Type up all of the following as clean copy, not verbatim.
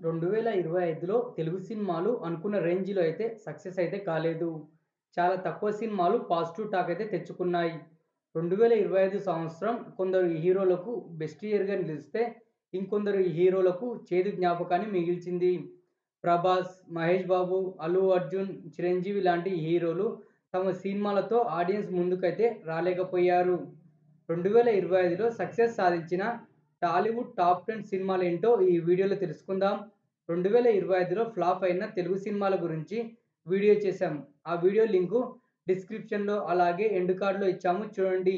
2025లో తెలుగు సినిమాలు అనుకున్న రేంజ్‌లో అయితే సక్సెస్ అయితే కాలేదు. చాలా తక్కువ సినిమాలు పాజిటివ్ టాక్ అయితే తెచ్చుకున్నాయి. 2025 సంవత్సరం కొందరు హీరోలకు బెస్ట్ ఇయర్‌గా నిలిస్తే, ఇంకొందరు హీరోలకు చేదు జ్ఞాపకాన్ని మిగిల్చింది. 'ప్రభాస్', 'మహేష్ బాబు', 'అల్లు అర్జున్', 'చిరంజీవి' లాంటి హీరోలు తమ సినిమాలతో ఆడియన్స్ ముందుకైతే రాలేకపోయారు. 2025లో సక్సెస్ సాధించిన టాలీవుడ్ టాప్ 10 సినిమాలేంటో ఈ వీడియోలో తెలుసుకుందాం. 2025లో ఫ్లాప్ అయిన తెలుగు సినిమాల గురించి వీడియో చేశాం. ఆ వీడియో లింకు డిస్క్రిప్షన్‌లో అలాగే ఎండ్ కార్డ్‌లో ఇచ్చాము చూడండి.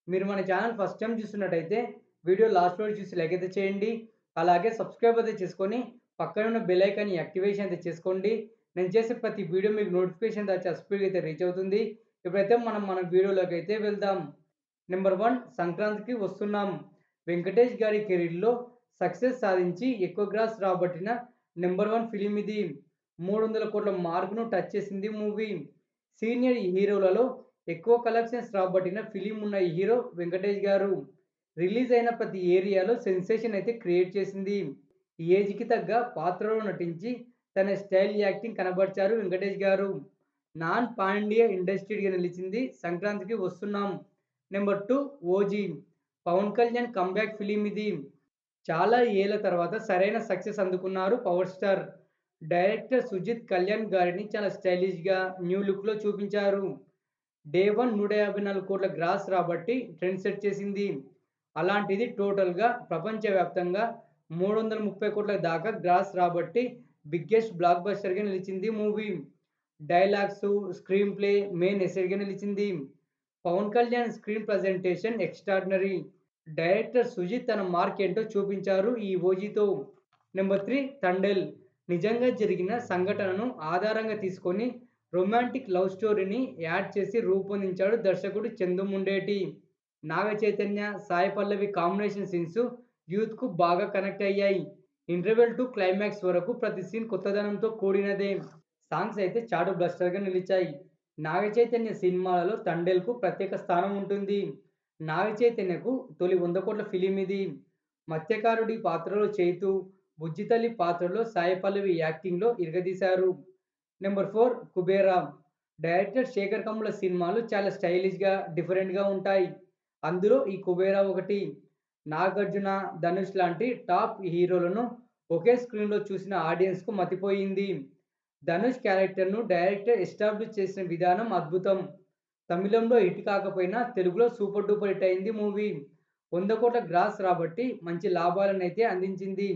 మీరు మన ఛానల్ ఫస్ట్ టైమ్ చూస్తున్నట్టయితే వీడియో లాస్ట్ వరకు చూసి లైక్ అయితే చేయండి. అలాగే సబ్స్క్రైబ్ అయితే చేసుకొని పక్కనున్న బెల్ ఐకాన్‌ని యాక్టివేషన్ అయితే చేసుకోండి. నేను చేసే ప్రతి వీడియో మీకు నోటిఫికేషన్ వచ్చి స్పీడ్‌గా అయితే రీచ్ అవుతుంది. ఇప్పుడైతే మన వీడియోలోకైతే వెళ్దాం. నెంబర్ 1 సంక్రాంతికి వస్తున్నాం. వెంకటేష్ గారి కెరీర్‌లో సక్సెస్ సాధించి ఎక్కువ గ్రాస్ రాబట్టిన నంబర్ 1 ఫిల్మ్ ఇది. 300,00,00,000 మార్క్‌ను టచ్ చేసింది మూవీ. సీనియర్ హీరోలలో ఎక్కువ కలెక్షన్స్ రాబట్టిన ఫిల్మ్ ఉన్న హీరో వెంకటేష్ గారు. రిలీజ్ అయిన ప్రతి ఏరియాలో సెన్సేషన్ అయితే క్రియేట్ చేసింది. ఈ ఏజ్‌కి తగ్గ పాత్రలో నటించి తన స్టైల్ యాక్టింగ్ కనబరిచారు వెంకటేష్ గారు. నాన్ పాన్ ఇండియా ఇండస్ట్రీగా నిలిచింది 'సంక్రాంతికి వస్తున్నాం'. Number 2 'OG'. Pawan Kalyan comeback film ఇది. చాలా ఏళ్ల తర్వాత సరైన సక్సెస్ అందుకున్నారు power star. Director Sujeeth Kalyan గారిని చాలా స్టైలిష్‌గా, న్యూ లుక్‌లో చూపించారు. డే 1 154,00,00,000 గ్రాస్ రాబట్టి ట్రెండ్ సెట్ చేసింది. అలాంటిది టోటల్‌గా ప్రపంచవ్యాప్తంగా 330,00,00,000 దాకా గ్రాస్ రాబట్టి బిగ్గెస్ట్ బ్లాక్ బస్టర్‌గా నిలిచింది movie. Dialogues, screen play main ఎసెట్‌గా నిలిచింది. Pawan Kalyan screen presentation extraordinary. Director Sujeeth తన మార్క్ ఏంటో చూపించారు ఈ 'ఓజీ'తో. నెంబర్ 3 తండేల్. నిజంగా జరిగిన సంఘటనను ఆధారంగా తీసుకొని రొమాంటిక్ లవ్ స్టోరీని యాడ్ చేసి రూపొందించాడు దర్శకుడు చందు ముండేటి. నాగ చైతన్య, సాయి పల్లవి కాంబినేషన్ సీన్స్ యూత్‌కు బాగా కనెక్ట్ అయ్యాయి. ఇంటర్వెల్ టు క్లైమాక్స్ వరకు ప్రతి సీన్ కొత్తదనంతో కూడినదే. సాంగ్స్ అయితే చాటు బ్లస్టర్‌గా నిలిచాయి. నాగ చైతన్య సినిమాలలో తండేల్‌కు ప్రత్యేక స్థానం ఉంటుంది. నాగ చైతన్యకు తొలి 100,00,00,000 ఫిల్మ్ ఇది. మత్స్యకారుడి పాత్రలో చైతు, బుజ్జితల్లి పాత్రలో సాయి పల్లవి యాక్టింగ్‌లో ఇరగదీశారు. నెంబర్ 4 కుబేరా. డైరెక్టర్ శేఖర్ కమ్ముల సినిమాలు చాలా స్టైలిష్‌గా, డిఫరెంట్‌గా ఉంటాయి. అందులో ఈ కుబేరా ఒకటి. నాగార్జున, ధనుష్ లాంటి టాప్ హీరోలను ఒకే స్క్రీన్‌లో చూసిన ఆడియన్స్‌కు మతిపోయింది. ధనుష్ క్యారెక్టర్‌ను డైరెక్టర్ ఎస్టాబ్లిష్ చేసిన విధానం అద్భుతం. తమిళంలో హిట్ కాకపోయినా తెలుగులో సూపర్ డూపర్ హిట్ అయింది మూవీ. 100,00,00,000 గ్రాస్ రాబట్టి మంచి లాభాలనైతే అందించింది.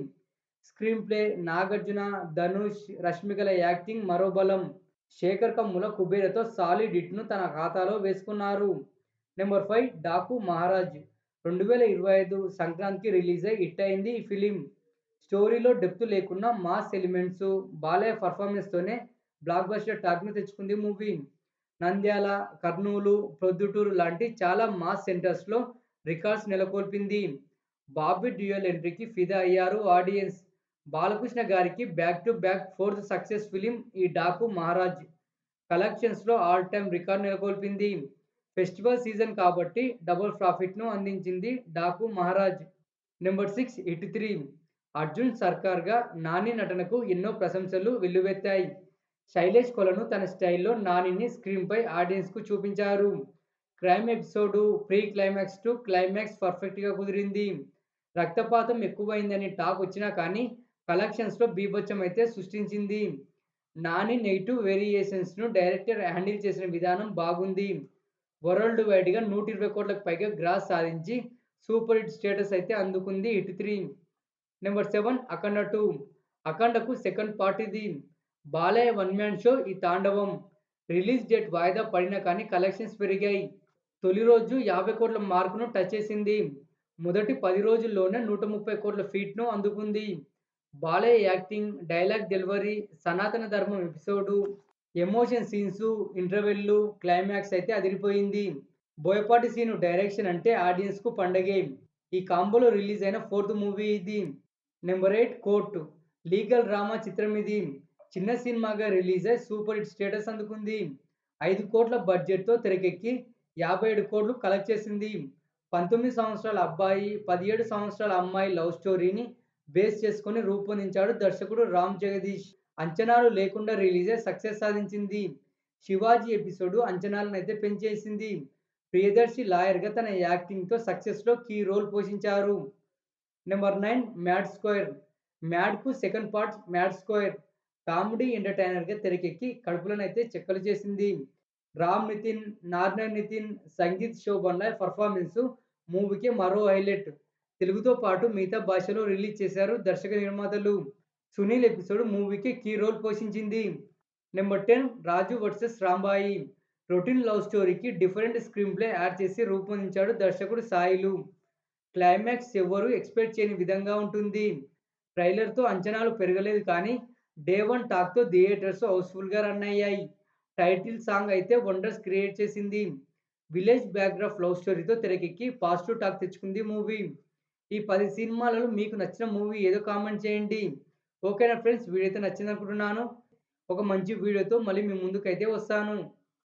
స్క్రీన్ ప్లే, నాగార్జున, ధనుష్, రష్మికల యాక్టింగ్ మరో బలం. శేఖర్ కమ్ముల కుబేరతో సాలిడ్ హిట్‌ను తన ఖాతాలో వేసుకున్నారు. నెంబర్ 5 డాకు మహారాజ్. 2025 సంక్రాంతికి రిలీజ్ అయ్యి హిట్ అయింది ఈ ఫిలిం. స్టోరీలో డెప్త్ లేకున్నా మాస్ ఎలిమెంట్స్, బాలయ్య పెర్ఫార్మన్స్‌తోనే బ్లాక్ బస్టర్ టాక్‌ని తెచ్చుకుంది మూవీ. నంద్యాల, కర్నూలు, ప్రొద్దుటూరు లాంటి చాలా మాస్ సెంటర్స్‌లో రికార్డ్స్ నెలకొల్పింది. బాబీ డ్యూయల్ ఎంట్రీకి ఫిదా అయ్యారు ఆడియన్స్. బాలకృష్ణ గారికి back to back fourth success film ఈ 'డాకు మహారాజ్'. కలెక్షన్స్‌లో ఆల్ టైమ్ రికార్డ్ నెలకొల్పింది. ఫెస్టివల్ సీజన్ కాబట్టి డబుల్ ప్రాఫిట్‌ను అందించింది 'డాకు మహారాజ్'. Number 6 hit 3. అర్జున్ సర్కార్‌గా నాని నటనకు ఎన్నో ప్రశంసలు వెల్లువెత్తాయి. శైలేష్ కొలను తన స్టైల్‌లో నానిని స్క్రీన్‌పై ఆడియన్స్‌కు చూపించారు. Crime episode pre climax to climax పర్ఫెక్ట్‌గా కుదిరింది. రక్తపాతం ఎక్కువైందని టాక్ వచ్చినా కానీ కలెక్షన్స్‌లో బీభత్సం అయితే సృష్టించింది. నాని నెగెటివ్ వేరియేషన్స్‌ను డైరెక్టర్ హ్యాండిల్ చేసిన విధానం బాగుంది. వరల్డ్ వైడ్‌గా 120,00,00,000కు పైగా గ్రాస్ సాధించి సూపర్ హిట్ స్టేటస్ అయితే అందుకుంది హిట్ 3. నెంబర్ 7 'అఖండ 2'. 'అఖండ'కు సెకండ్ పార్ట్ ఇది. బాలయ్య వన్ మ్యాన్ షో ఈ తాండవం. రిలీజ్ డేట్ వాయిదా పడినా కానీ కలెక్షన్స్ పెరిగాయి. తొలి రోజు 50,00,00,000 మార్కును టచ్ చేసింది. మొదటి 10 రోజుల్లోనే 130,00,00,000 ఫీట్‌ను అందుకుంది. బాలయ్య యాక్టింగ్, డైలాగ్ డెలివరీ, సనాతన ధర్మం ఎపిసోడు, ఎమోషన్ సీన్సు, ఇంటర్వెల్‌లు, క్లైమాక్స్ అయితే అదిరిపోయింది. బోయపాటి సీను డైరెక్షన్ అంటే ఆడియన్స్‌కు పండగే. ఈ కాంబోలో రిలీజ్ అయిన ఫోర్త్ మూవీ ఇది. Number 8 court. లీగల్ డ్రామా చిత్రం ఇది. చిన్న సినిమాగా రిలీజ్ అయి సూపర్ హిట్ స్టేటస్ అందుకుంది. 5,00,00,000 బడ్జెట్‌తో తెరకెక్కి 57,00,00,000 కలెక్ట్ చేసింది. 19 సంవత్సరాల అబ్బాయి, 17 సంవత్సరాల అమ్మాయి లవ్ స్టోరీని బేస్ చేసుకొని రూపొందించాడు దర్శకుడు రామ్ జగదీష్. అంచనాలు లేకుండా రిలీజై సక్సెస్ సాధించింది. 'శివాజీ' ఎపిసోడ్ అంచనాలనైతే పెంచేసింది. ప్రియదర్శి లాయర్‌గా తన యాక్టింగ్‌తో సక్సెస్‌లో కీ రోల్ పోషించారు. Number 9 mad square. 'మ్యాడ్‌కు second part 'mad square' comedy ఎంటర్‌టైనర్‌గా తెరకెక్కి కడుపులోనైతే చెక్కలు చేసింది. రామ్ నితిన్, నార్నర్ నితిన్, సంగీత్ శోభన్‌ల పెర్ఫార్మెన్స్ మూవీకి మరో హైలైట్. తెలుగుతో పాటు మిగతా భాషలో రిలీజ్ చేశారు దర్శక నిర్మాతలు. 'సునీల్' ఎపిసోడ్ మూవీకి కీ రోల్ పోషించింది. నెంబర్ 10 రాజు వర్సెస్ రాంబాయి. రొటీన్ లవ్ స్టోరీకి డిఫరెంట్ స్క్రీన్ ప్లే యాడ్ చేసి రూపొందించాడు దర్శకుడు సాయిలు. క్లైమాక్స్ ఎవ్వరూ ఎక్స్‌పెక్ట్ చేయని విధంగా ఉంటుంది. ట్రైలర్‌తో అంచనాలు పెరగలేదు కానీ, డే వన్ టాక్‌తో థియేటర్స్ హౌస్‌ఫుల్‌గా రన్ అయ్యాయి. టైటిల్ సాంగ్ అయితే వండర్స్ క్రియేట్ చేసింది. విలేజ్ బ్యాక్‌డ్రాప్ లవ్ స్టోరీతో తెరకెక్కి పాజిటివ్ టాక్ తెచ్చుకుంది మూవీ. ఈ 10 సినిమాలలో మీకు నచ్చిన మూవీ ఏదో కామెంట్ చేయండి. ఓకేనా ఫ్రెండ్స్, వీడియో అయితే నచ్చిందనుకుంటున్నాను. ఒక మంచి వీడియోతో మళ్ళీ మీ ముందుకైతే వస్తాను.